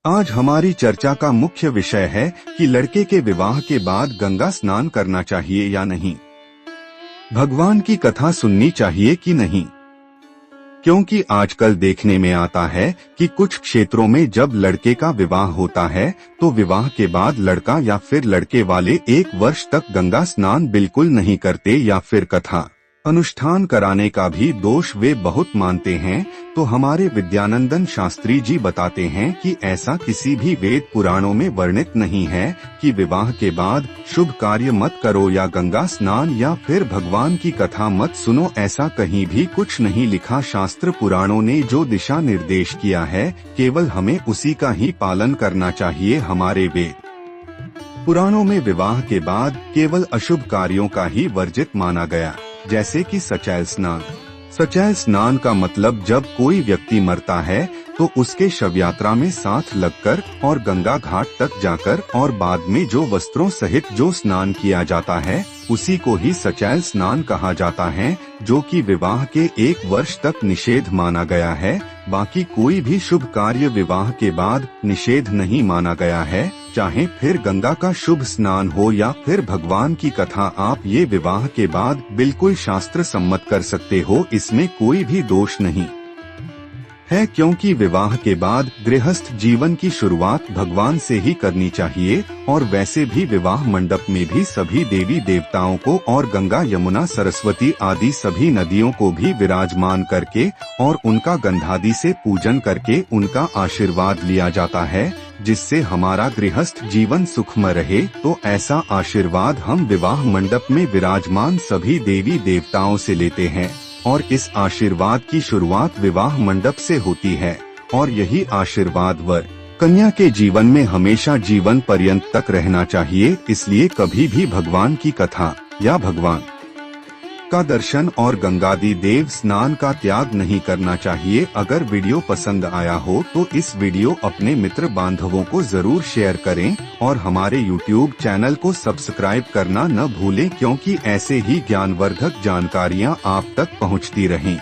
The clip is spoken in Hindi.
आज हमारी चर्चा का मुख्य विषय है कि लड़के के विवाह के बाद गंगा स्नान करना चाहिए या नहीं, भगवान की कथा सुननी चाहिए कि नहीं। क्योंकि आजकल देखने में आता है कि कुछ क्षेत्रों में जब लड़के का विवाह होता है तो विवाह के बाद लड़का या फिर लड़के वाले 1 वर्ष तक गंगा स्नान बिल्कुल नहीं करते या फिर कथा अनुष्ठान कराने का भी दोष वे बहुत मानते हैं। तो हमारे विद्यानंदन शास्त्री जी बताते हैं कि ऐसा किसी भी वेद पुराणों में वर्णित नहीं है कि विवाह के बाद शुभ कार्य मत करो या गंगा स्नान या फिर भगवान की कथा मत सुनो, ऐसा कहीं भी कुछ नहीं लिखा। शास्त्र पुराणों ने जो दिशा निर्देश किया है केवल हमें उसी का ही पालन करना चाहिए। हमारे वेद पुराणों में विवाह के बाद केवल अशुभ कार्यों का ही वर्जित माना गया, जैसे कि सचैल स्नान। सचैल स्नान का मतलब जब कोई व्यक्ति मरता है तो उसके शव यात्रा में साथ लगकर और गंगा घाट तक जाकर और बाद में जो वस्त्रों सहित जो स्नान किया जाता है उसी को ही सचैल स्नान कहा जाता है, जो कि विवाह के 1 वर्ष तक निषेध माना गया है। बाकी कोई भी शुभ कार्य विवाह के बाद निषेध नहीं माना गया है, चाहे फिर गंगा का शुभ स्नान हो या फिर भगवान की कथा। आप ये विवाह के बाद बिल्कुल शास्त्र सम्मत कर सकते हो, इसमें कोई भी दोष नहीं है, क्योंकि विवाह के बाद गृहस्थ जीवन की शुरुआत भगवान से ही करनी चाहिए। और वैसे भी विवाह मंडप में भी सभी देवी देवताओं को और गंगा यमुना सरस्वती आदि सभी नदियों को भी विराजमान करके और उनका गंधादि से पूजन करके उनका आशीर्वाद लिया जाता है, जिससे हमारा गृहस्थ जीवन सुखमय रहे। तो ऐसा आशीर्वाद हम विवाह मंडप में विराजमान सभी देवी देवताओं से लेते हैं और इस आशीर्वाद की शुरुआत विवाह मंडप से होती है। और यही आशीर्वाद वर कन्या के जीवन में हमेशा जीवन पर्यंत तक रहना चाहिए। इसलिए कभी भी भगवान की कथा या भगवान का दर्शन और गंगादि देव स्नान का त्याग नहीं करना चाहिए। अगर वीडियो पसंद आया हो तो इस वीडियो अपने मित्र बांधवों को जरूर शेयर करें और हमारे YouTube चैनल को सब्सक्राइब करना न भूलें, क्योंकि ऐसे ही ज्ञानवर्धक जानकारियाँ आप तक पहुँचती रहें।